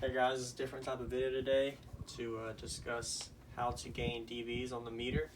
Hey guys, it's a different type of video today to discuss how to gain dBs on the meter.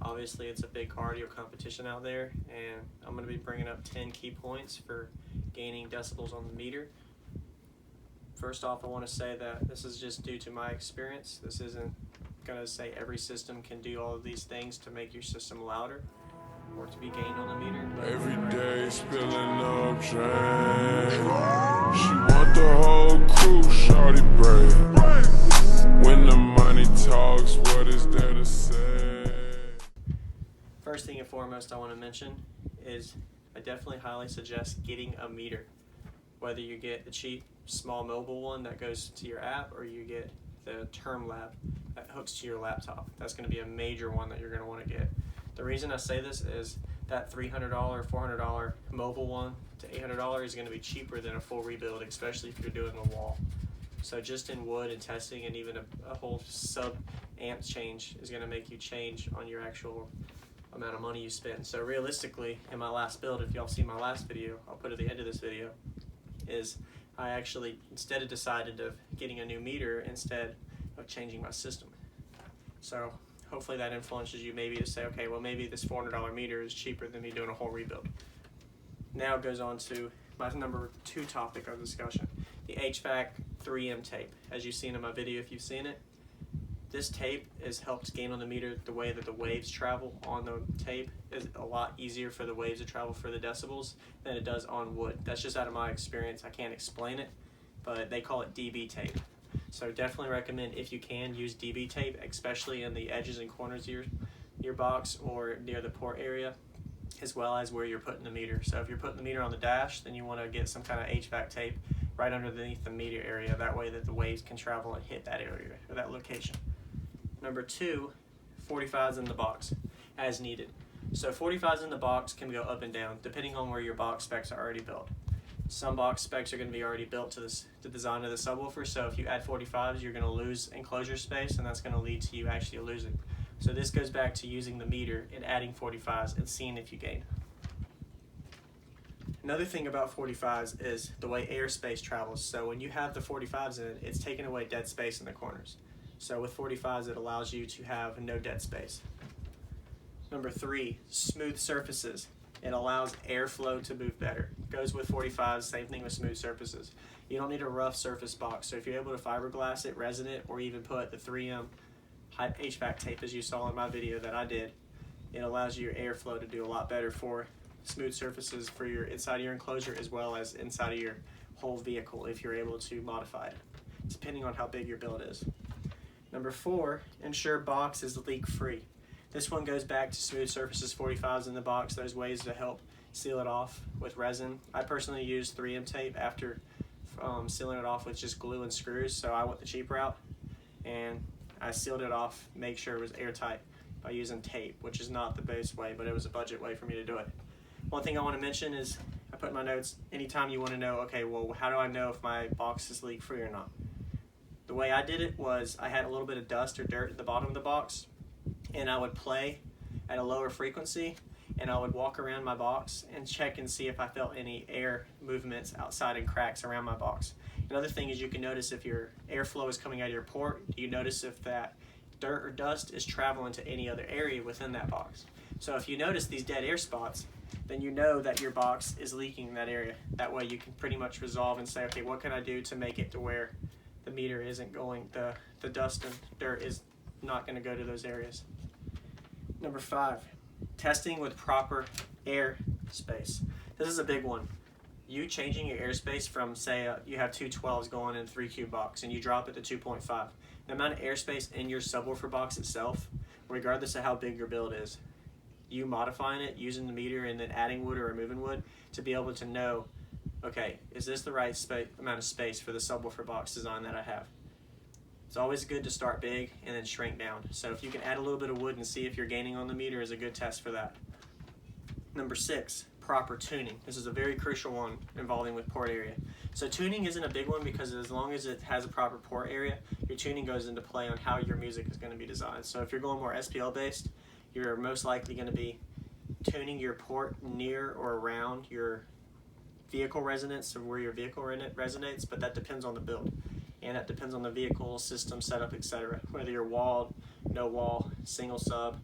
Obviously it's a big cardio competition out there, and I'm going to be bringing up 10 key points for gaining decibels on the meter. First off, I want to say that this is just due to my experience. This isn't going to say every system can do all of these things to make your system louder or to be gained on the meter. Every day spilling up drain. She want the whole crew, shawty brave. When the money talks, what is there to say? First thing and foremost I want to mention is I definitely highly suggest getting a meter. Whether you get the cheap small mobile one that goes to your app or you get the term lab that hooks to your laptop. That's going to be a major one that you're going to want to get. The reason I say this is that $300, $400 mobile one to $800 is going to be cheaper than a full rebuild, especially if you're doing a wall. So just in wood and testing, and even a whole sub amp change is going to make you change on your actual amount of money you spend. So realistically, in my last build, if y'all see my last video, I'll put it at the end of this video, is I actually instead decided of getting a new meter instead of changing my system. So hopefully that influences you maybe to say, okay, well maybe this $400 meter is cheaper than me doing a whole rebuild. Now it goes on to my number 2 topic of discussion, the HVAC 3M tape. As you've seen in my video, if you've seen it, this tape has helped gain on the meter the way that the waves travel on the tape is a lot easier for the waves to travel for the decibels than it does on wood. That's just out of my experience. I can't explain it, but they call it DB tape. So definitely recommend, if you can, use DB tape, especially in the edges and corners of your box or near the port area, as well as where you're putting the meter. So if you're putting the meter on the dash, then you want to get some kind of HVAC tape right underneath the meter area. That way that the waves can travel and hit that area or that location. Number 2, 45s in the box as needed. So 45s in the box can go up and down depending on where your box specs are already built. Some box specs are going to be already built to the design of the subwoofer, so if you add 45s, you're going to lose enclosure space, and that's going to lead to you actually losing. So this goes back to using the meter and adding 45s and seeing if you gain. Another thing about 45s is the way airspace travels. So when you have the 45s in it, it's taking away dead space in the corners. So with 45s, it allows you to have no dead space. Number 3, smooth surfaces. It allows airflow to move better. Goes with 45s, same thing with smooth surfaces. You don't need a rough surface box, so if you're able to fiberglass it, resin it, or even put the 3M HVAC tape as you saw in my video that I did, it allows your airflow to do a lot better for smooth surfaces for your inside of your enclosure as well as inside of your whole vehicle if you're able to modify it, depending on how big your build is. Number 4, ensure box is leak free. This one goes back to smooth surfaces, 45s in the box. There's ways to help seal it off with resin. I personally use 3M tape after sealing it off with just glue and screws, so I went the cheap route and I sealed it off, make sure it was airtight by using tape, which is not the best way, but it was a budget way for me to do it. One thing I want to mention is I put in my notes, anytime you want to know, okay, well, how do I know if my box is leak free or not? The way I did it was I had a little bit of dust or dirt at the bottom of the box, and I would play at a lower frequency, and I would walk around my box and check and see if I felt any air movements outside and cracks around my box. Another thing is you can notice if your airflow is coming out of your port. You notice if that dirt or dust is traveling to any other area within that box. So if you notice these dead air spots, then you know that your box is leaking in that area. That way you can pretty much resolve and say, okay, what can I do to make it to where the meter isn't going, the dust and dirt is not going to go to those areas. Number 5, testing with proper air space. This is a big one. You changing your airspace from, say, you have two 12s going in a 3 cube box and you drop it to 2.5. The amount of airspace in your subwoofer box itself, regardless of how big your build is, you modifying it, using the meter and then adding wood or removing wood to be able to know, okay, is this the right amount of space for the subwoofer box design that I have? It's always good to start big and then shrink down. So if you can add a little bit of wood and see if you're gaining on the meter is a good test for that. Number 6, proper tuning. This is a very crucial one involving with port area. So tuning isn't a big one because as long as it has a proper port area, your tuning goes into play on how your music is going to be designed. So if you're going more SPL based, you're most likely going to be tuning your port near or around your vehicle resonance of where your vehicle resonates, but that depends on the build. and that depends on the vehicle, system setup, etc. Whether you're walled, no wall, single sub,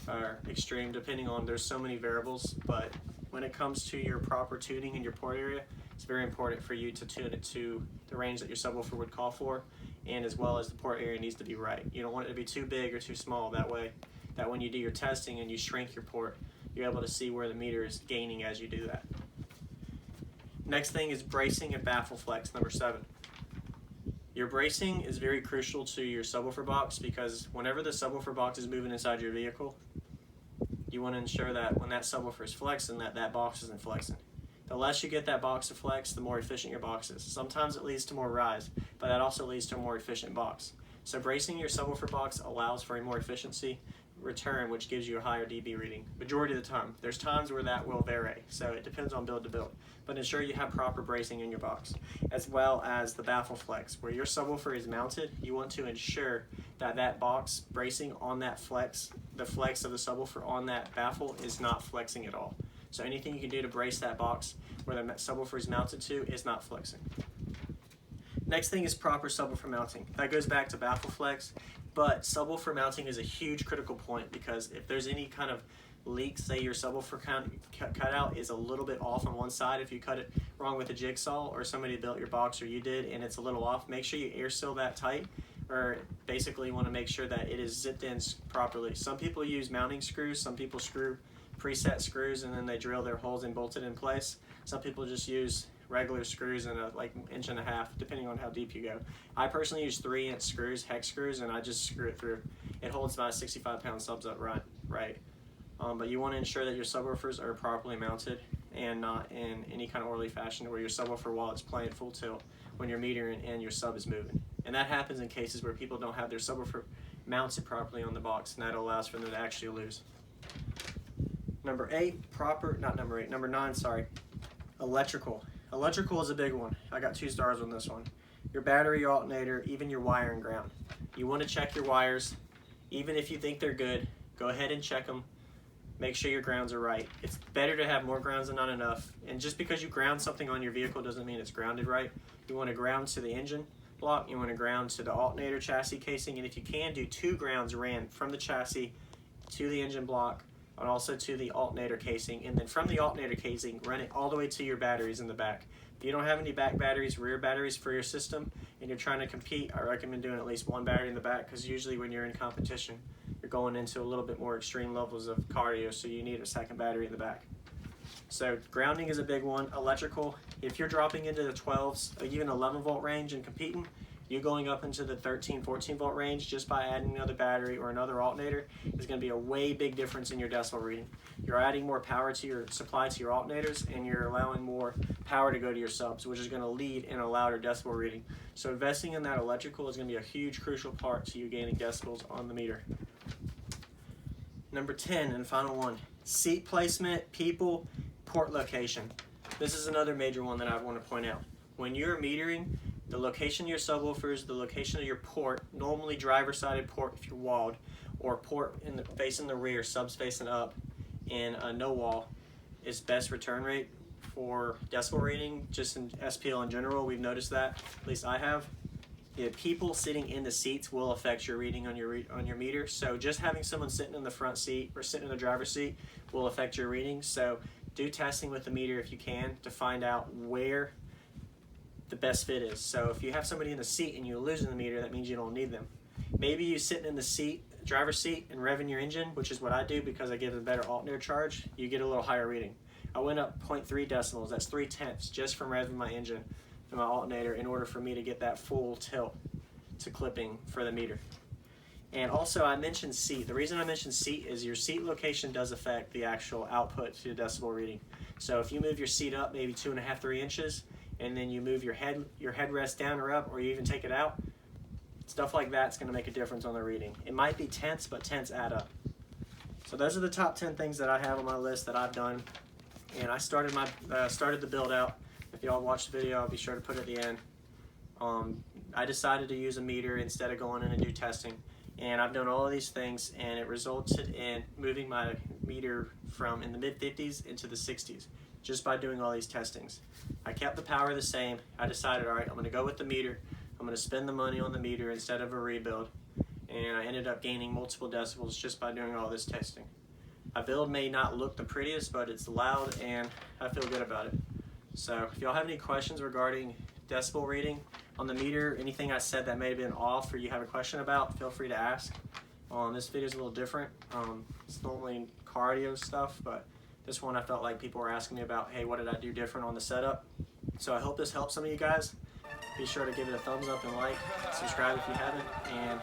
or extreme, depending on, there's so many variables, but when it comes to your proper tuning in your port area, it's very important for you to tune it to the range that your subwoofer would call for, and as well as the port area needs to be right. You don't want it to be too big or too small, that way that when you do your testing and you shrink your port, you're able to see where the meter is gaining as you do that. Next thing is bracing and baffle flex, number 7. Your bracing is very crucial to your subwoofer box, because whenever the subwoofer box is moving inside your vehicle, you want to ensure that when that subwoofer is flexing, that box isn't flexing. The less you get that box to flex, the more efficient your box is. Sometimes it leads to more rise, but that also leads to a more efficient box. So bracing your subwoofer box allows for a more efficiency return, which gives you a higher dB reading. Majority of the time. There's times where that will vary, so it depends on build to build. But ensure you have proper bracing in your box, as well as the baffle flex. Where your subwoofer is mounted, you want to ensure that that box bracing on that flex, the flex of the subwoofer on that baffle, is not flexing at all. So anything you can do to brace that box where the subwoofer is mounted to is not flexing. Next thing is proper subwoofer mounting. That goes back to baffle flex, but subwoofer mounting is a huge critical point, because if there's any kind of leak, say your subwoofer cutout is a little bit off on one side, if you cut it wrong with a jigsaw, or somebody built your box or you did and it's a little off, make sure you air seal that tight, or basically you want to make sure that it is zipped in properly. Some people use mounting screws, some people screw preset screws and then they drill their holes and bolt it in place. Some people just use regular screws and like 1.5 inches, depending on how deep you go. I personally use 3-inch screws, hex screws, and I just screw it through. It holds about 65-pound subs up right. But you want to ensure that your subwoofers are properly mounted and not in any kind of orderly fashion where your subwoofer, while it's playing full tilt, when you're metering and your sub is moving. And that happens in cases where people don't have their subwoofer mounted properly on the box, and that allows for them to actually lose. Number 9, electrical. Electrical is a big one. I got 2 stars on this one. Your battery, your alternator, even your wire and ground. You want to check your wires. Even if you think they're good, go ahead and check them. Make sure your grounds are right. It's better to have more grounds than not enough. And just because you ground something on your vehicle doesn't mean it's grounded right. You want to ground to the engine block. You want to ground to the alternator chassis casing. And if you can, do 2 grounds ran from the chassis to the engine block, and also to the alternator casing, and then from the alternator casing, run it all the way to your batteries in the back. If you don't have any back batteries, rear batteries for your system, and you're trying to compete, I recommend doing at least 1 battery in the back, because usually when you're in competition, you're going into a little bit more extreme levels of cardio, so you need a second battery in the back. So grounding is a big one. Electrical, if you're dropping into the 12s, or even 11 volt range and competing, you going up into the 13, 14 volt range just by adding another battery or another alternator is going to be a way big difference in your decibel reading. You're adding more power to your supply to your alternators, and you're allowing more power to go to your subs, which is going to lead in a louder decibel reading. So investing in that electrical is going to be a huge crucial part to you gaining decibels on the meter. Number 10 and final one, seat placement, people, port location. This is another major one that I want to point out. When you're metering, the location of your subwoofers, the location of your port, normally driver-sided port if you're walled, or port facing the rear, subs facing up, in a no wall, is best return rate for decibel reading. Just in SPL in general, we've noticed that, at least I have. The people sitting in the seats will affect your reading on your meter. So just having someone sitting in the front seat or sitting in the driver's seat will affect your reading. So do testing with the meter if you can to find out where the best fit is. So if you have somebody in the seat and you're losing the meter, that means you don't need them. Maybe you sitting in the seat, driver's seat, and revving your engine, which is what I do because I give a better alternator charge, you get a little higher reading. I went up 0.3 decibels, that's 3/10 just from revving my engine and my alternator in order for me to get that full tilt to clipping for the meter. And also I mentioned seat. The reason I mentioned seat is your seat location does affect the actual output to the decibel reading. So if you move your seat up maybe 2.5, 3 inches, and then you move your headrest down or up, or you even take it out, stuff like that's going to make a difference on the reading. It might be tenths, but tenths add up. So those are the top 10 things that I have on my list that I've done, and I started the build out. If y'all watched the video, I'll be sure to put it at the end. I decided to use a meter instead of going in and do testing, and I've done all of these things, and it resulted in moving my meter from in the mid-50s into the 60s just by doing all these testings. I kept the power the same. I decided, all right, I'm going to go with the meter. I'm going to spend the money on the meter instead of a rebuild. And I ended up gaining multiple decibels just by doing all this testing. My build may not look the prettiest, but it's loud and I feel good about it. So if y'all have any questions regarding decibel reading on the meter, anything I said that may have been off or you have a question about, feel free to ask. This video is a little different. It's normally cardio stuff, but this one I felt like people were asking me about, hey, what did I do different on the setup? So I hope this helps some of you guys. Be sure to give it a thumbs up and like, subscribe if you haven't, and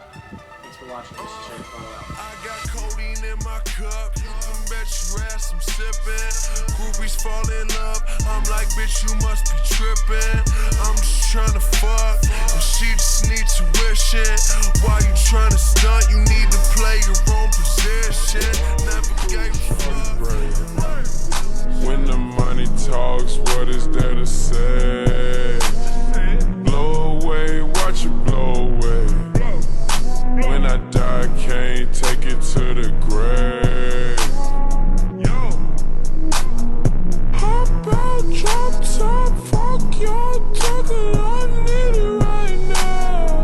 thanks for watching. This is Jake Follow Out. I got codeine in my cup, you can bet your ass I'm sipping. Groupies fall in love, I'm like, bitch, you must be tripping. I'm just trying to fuck, and she just need tuition. While you trying to stunt, you need to play your own position. Never gave a fuck. When the money talks, what is there to say? Blow away, watch it blow away. When I die, I can't take it to the grave.